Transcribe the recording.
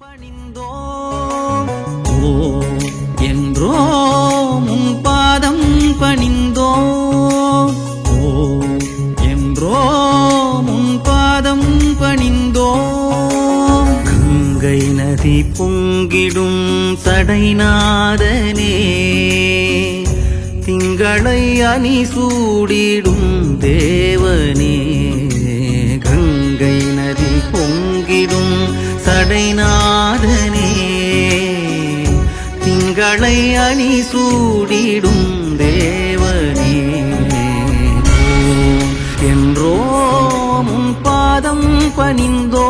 பணிந்தோம் ஓ என்றோ உன் பாதம் பணிந்தோம் ஓ என்றோ உன் பாதம் பணிந்தோம். கங்கை நதி பொங்கிடும் சடைநாதனே, திங்களை அணி சூடிடும் தேவனே. கங்கை நதி பொங்கிடும் சடைநாதனே, திங்களை அணி சூடிடும் தேவனே. என்றோ உன் பாதம் பணிந்தோ